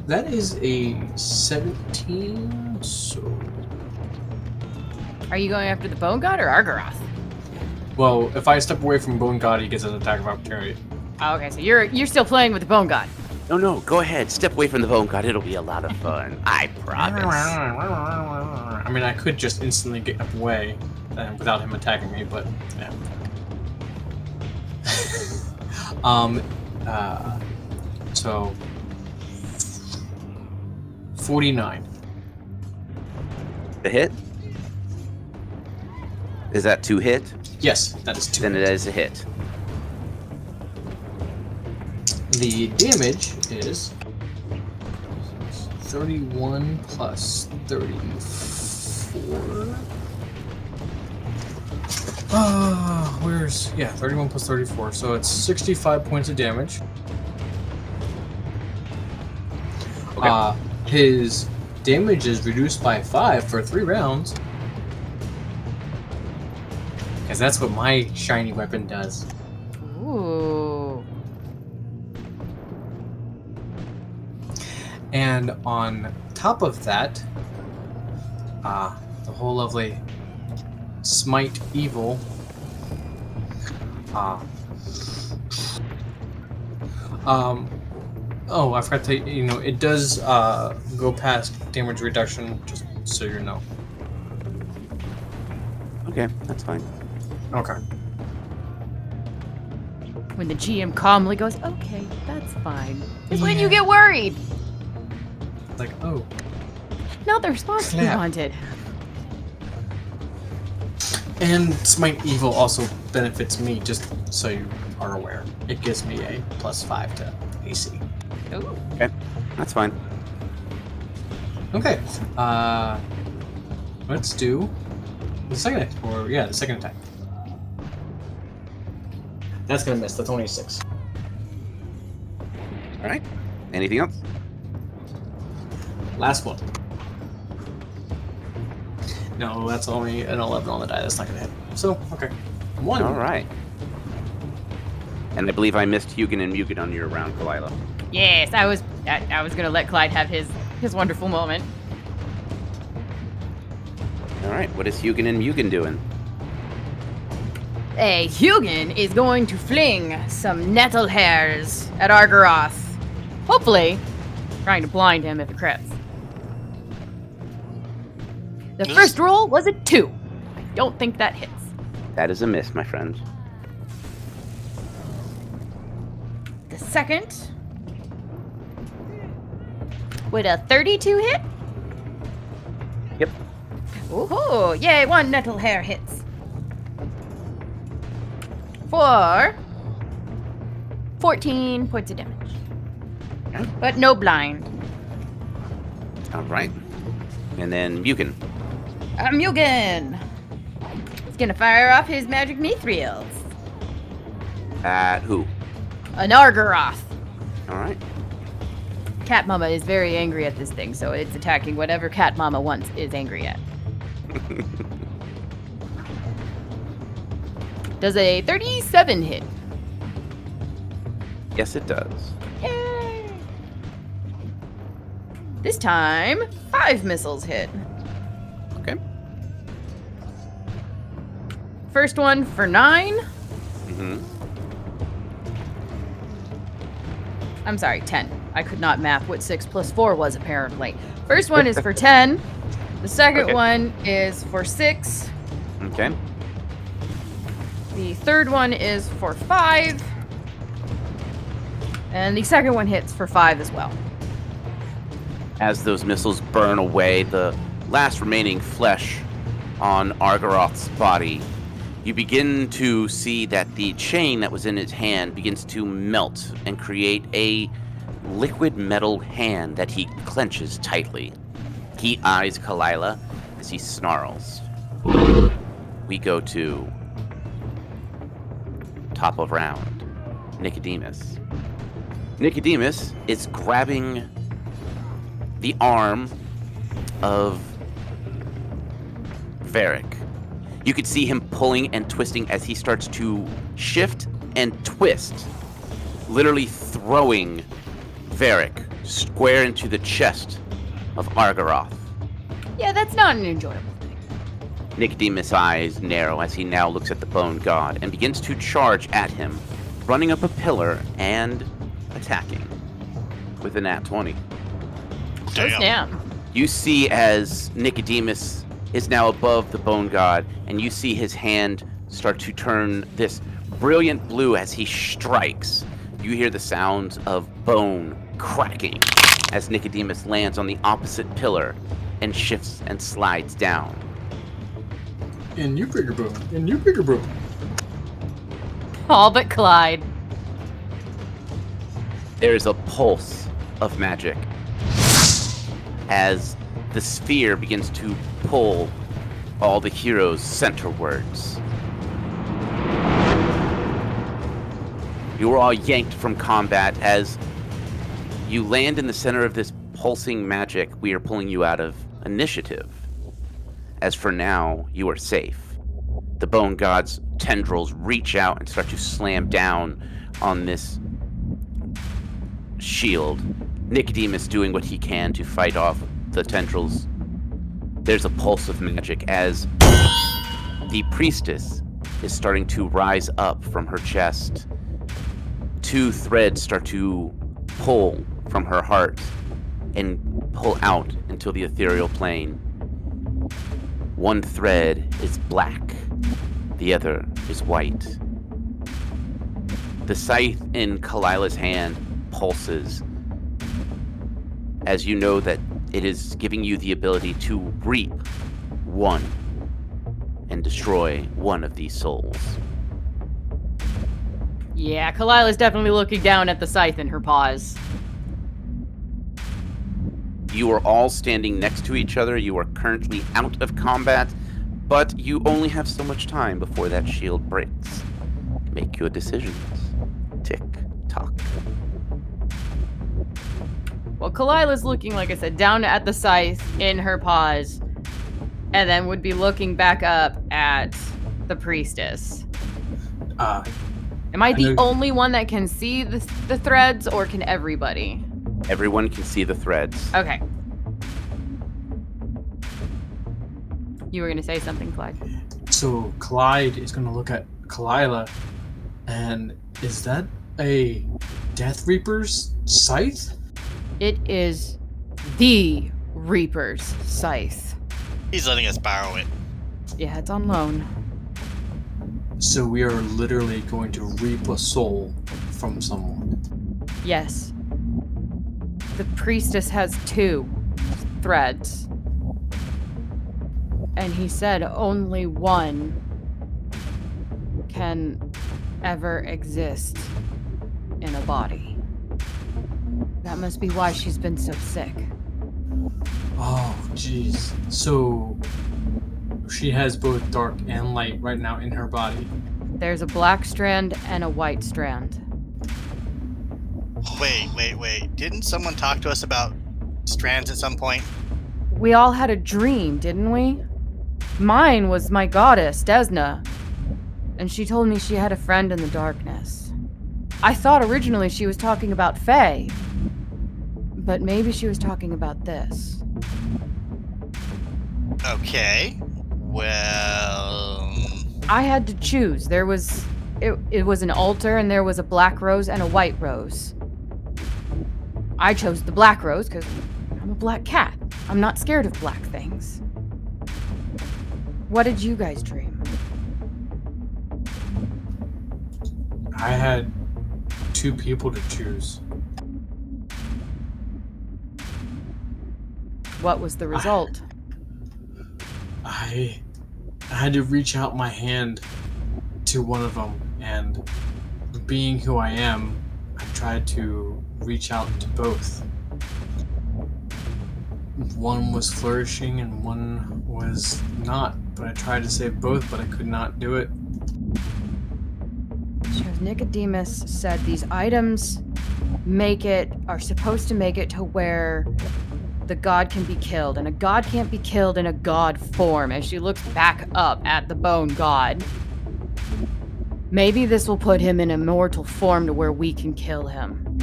That is a 17, so... Are you going after the Bone God or Argaroth? Well, if I step away from Bone God, he gets an attack of opportunity. Oh, okay, so you're still playing with the Bone God. No, go ahead. Step away from the Bone God. It'll be a lot of fun. I promise. I mean, I could just instantly get away without him attacking me, but yeah. So 49. The hit? Is that 2 hit? Yes, that is 2. Then it is a hit. The damage is 31 plus 34. Where's... Yeah, 31 plus 34. So it's 65 points of damage. Okay. His damage is reduced by 5 for 3 rounds. Because that's what my shiny weapon does. Ooh. And on top of that, the whole lovely smite evil. Oh, I forgot to, it does go past damage reduction, just so you know. Okay, that's fine. Okay. When the GM calmly goes, okay, that's fine. Is when you get worried. Like, oh. Not the response we Snap. wanted. And smite evil also benefits me, just so you are aware. It gives me a +5 to AC. Ooh. Okay, that's fine. Okay. Let's do the second attack. The second attack. That's gonna miss. That's only a 6. All right. Anything else? Last one. No, that's only an 11 on the die. That's not gonna hit. So, okay. 1. All right. And I believe I missed Hugin and Mugen on your round, Kalila. Yes, I was gonna let Clyde have his wonderful moment. All right. What is Hugin and Mugen doing? Hey, Hugin is going to fling some nettle hairs at Argaroth. Hopefully, trying to blind him if it crits. The first roll was a 2. I don't think that hits. That is a miss, my friend. The second with a 32 hit. Yep. Ooh, yay, 1 nettle hair hits. For 14 points of damage. Okay. But no blind. All right. And then Mugen. Mugen! He's gonna fire off his magic mithrils. At who? An Argaroth. All right. Cat Mama is very angry at this thing, so it's attacking whatever Cat Mama wants is angry at. Does a 37 hit? Yes, it does. Yay! This time, 5 missiles hit. Okay. First one for 9. Mm-hmm. I'm sorry, 10. I could not math what 6 plus 4 was, apparently. First one is for 10. The second one is for 6. Okay. The third one is for 5. And the second one hits for 5 as well. As those missiles burn away the last remaining flesh on Argaroth's body, you begin to see that the chain that was in his hand begins to melt and create a liquid metal hand that he clenches tightly. He eyes Kalila as he snarls. We go to top of round, Nicodemus. Nicodemus is grabbing the arm of Varric. You could see him pulling and twisting as he starts to shift and twist, literally throwing Varric square into the chest of Argaroth. Yeah, that's not an enjoyable thing. Nicodemus' eyes narrow as he now looks at the bone god and begins to charge at him, running up a pillar and attacking with a nat 20. Damn. You see as Nicodemus is now above the bone god, and you see his hand start to turn this brilliant blue as he strikes. You hear the sounds of bone cracking as Nicodemus lands on the opposite pillar and shifts and slides down. And you bigger bone. And you bigger bone. All but Klide. There is a pulse of magic as the sphere begins to pull all the heroes centerwards. You are all yanked from combat as you land in the center of this pulsing magic. We are pulling you out of initiative. As for now, you are safe. The bone god's tendrils reach out and start to slam down on this shield. Nicodemus doing what he can to fight off the tendrils. There's a pulse of magic as the priestess is starting to rise up from her chest. 2 threads start to pull from her heart and pull out into the ethereal plane. 1 thread is black, the other is white. The scythe in Kalila's hand pulses as you know that it is giving you the ability to reap 1 and destroy 1 of these souls. Yeah, Kalila's definitely looking down at the scythe in her paws. You are all standing next to each other. You are currently out of combat, but you only have so much time before that shield breaks. Make your decisions. Tick tock. Well, Kalila's looking, like I said, down at the scythe in her paws, and then would be looking back up at the priestess. Am I the only one that can see the threads, or can everybody? Everyone can see the threads. Okay. You were going to say something, Clyde. So Klide is going to look at Kalila, and is that a Death Reaper's scythe? It is the Reaper's scythe. He's letting us borrow it. Yeah, it's on loan. So we are literally going to reap a soul from someone. Yes. The priestess has 2 threads. And he said only 1 can ever exist in a body. That must be why she's been so sick. Oh, jeez. So she has both dark and light right now in her body. There's a black strand and a white strand. Wait. Didn't someone talk to us about strands at some point? We all had a dream, didn't we? Mine was my goddess, Desna. And she told me she had a friend in the darkness. I thought originally she was talking about Faye. But maybe she was talking about this. Okay. Well... I had to choose. It was an altar, and there was a black rose and a white rose. I chose the black rose because I'm a black cat. I'm not scared of black things. What did you guys dream? I had 2 two people to choose. What was the result? I had to reach out my hand to one of them, and being who I am, I tried to reach out to both. One was flourishing and one was not, but I tried to save both, but I could not do it. Shows Nicodemus said these items are supposed to make it to where the god can be killed, and a god can't be killed in a god form. As she looks back up at the bone god, maybe this will put him in immortal form to where we can kill him.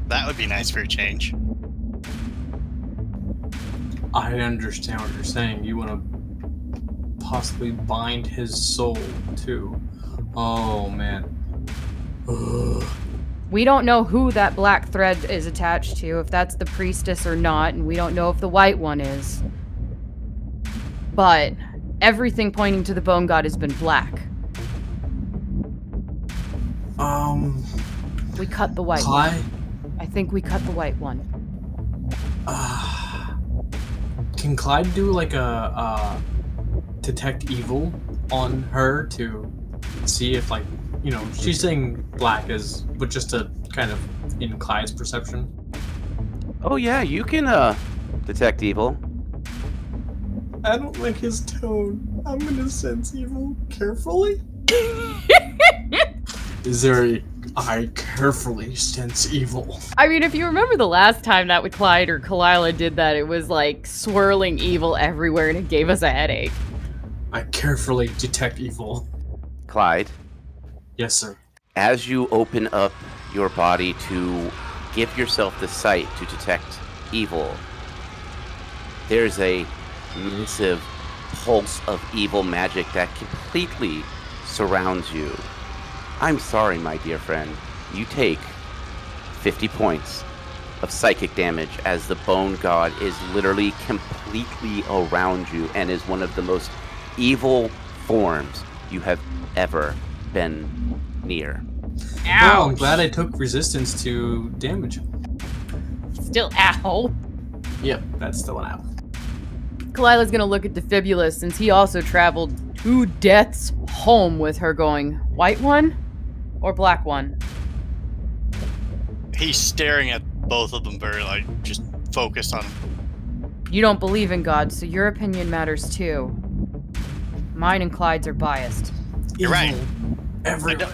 That would be nice for a change. I understand what you're saying. You want to possibly bind his soul, too. Oh, man. Ugh. We don't know who that black thread is attached to, if that's the priestess or not, and we don't know if the white one is. But everything pointing to the bone god has been black. We cut the white Klide? one. I think we cut the white one. Can Klide do like a detect evil on her to see if, like, you know, she's saying black is, but just to kind of in Clyde's perception? Oh yeah, you can detect evil. I don't like his tone. I'm gonna sense evil carefully. Is there I carefully sense evil. I mean, if you remember the last time that with Klide or Kalila did that, it was like swirling evil everywhere and it gave us a headache. I carefully detect evil. Klide, Yes, sir. as you open up your body to give yourself the sight to detect evil, there's a massive pulse of evil magic that completely surrounds you. I'm sorry, my dear friend. You take 50 points of psychic damage as the bone god is literally completely around you and is one of the most evil forms you have ever been near. Well, I'm Ouch. glad I took resistance to damage. Still ow. Yep, that's the one out. Kalila's gonna look at Defibulus since he also traveled to Death's home with her going, white one or black one? He's staring at both of them very, like, just focused on them. You don't believe in God, so your opinion matters too. Mine and Clyde's are biased. You're right. Everywhere.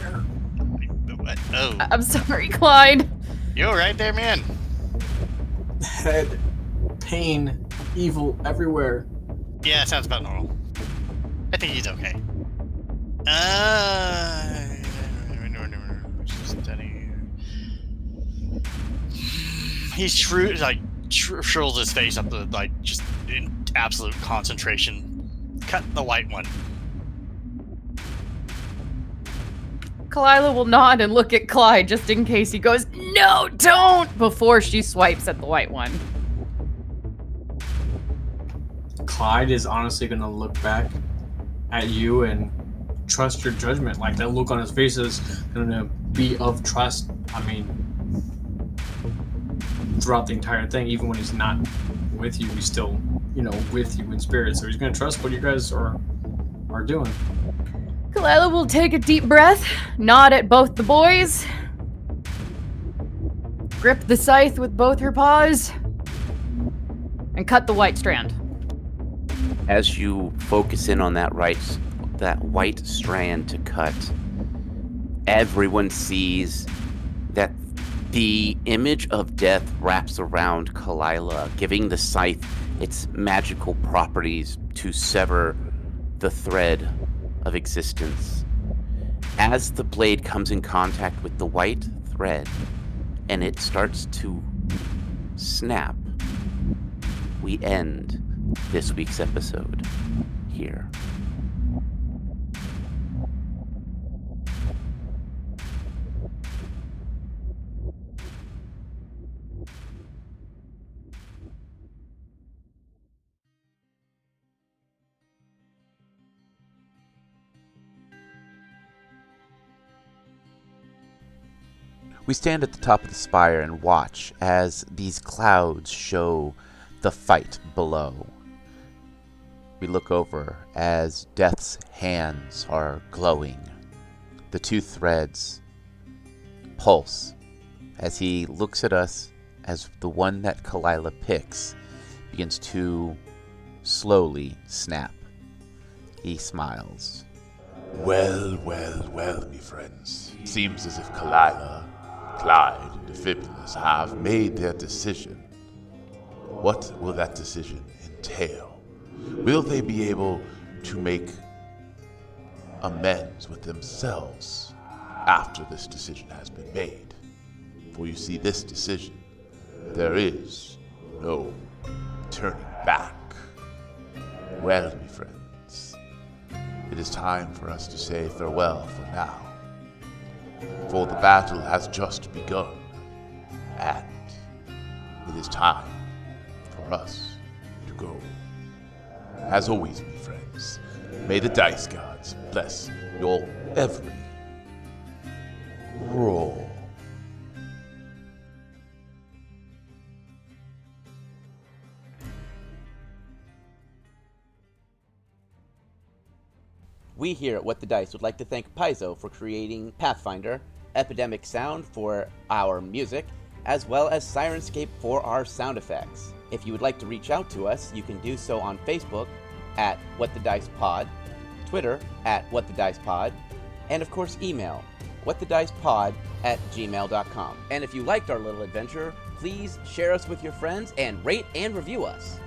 What? Oh. I'm sorry, Clyde. You alright there, man? Head, pain, evil everywhere. Yeah, sounds about normal. I think he's okay. He shrivels his face up to, like, just in absolute concentration. Cut the white one. Kalila will nod and look at Clyde just in case he goes, no, don't, before she swipes at the white one. Klide is honestly gonna look back at you and trust your judgment. Like, that look on his face is gonna be of trust. I mean, throughout the entire thing, even when he's not with you, he's still, you know, with you in spirit. So he's gonna trust what you guys are doing. Kalila will take a deep breath, nod at both the boys, grip the scythe with both her paws, and cut the white strand. As you focus in on that white strand to cut, everyone sees that the image of death wraps around Kalila, giving the scythe its magical properties to sever the thread of existence. As the blade comes in contact with the white thread and it starts to snap, we end this week's episode here. We stand at the top of the spire and watch as these clouds show the fight below. We look over as Death's hands are glowing. The two threads pulse as he looks at us as the one that Kalila picks begins to slowly snap. He smiles. Well, me friends. Seems as if Kalila, Klide, and Defibulus have made their decision. What will that decision entail? Will they be able to make amends with themselves after this decision has been made? For you see, this decision, there is no turning back. Well, me friends, it is time for us to say farewell for now. For the battle has just begun, and it is time for us to go. As always, me friends, may the dice gods bless your every roll. We here at What the Dice would like to thank Paizo for creating Pathfinder, Epidemic Sound for our music, as well as Sirenscape for our sound effects. If you would like to reach out to us, you can do so on Facebook at What the Dice Pod, Twitter at What the Dice Pod, and of course email whatthedicepod@gmail.com. And if you liked our little adventure, please share us with your friends and rate and review us.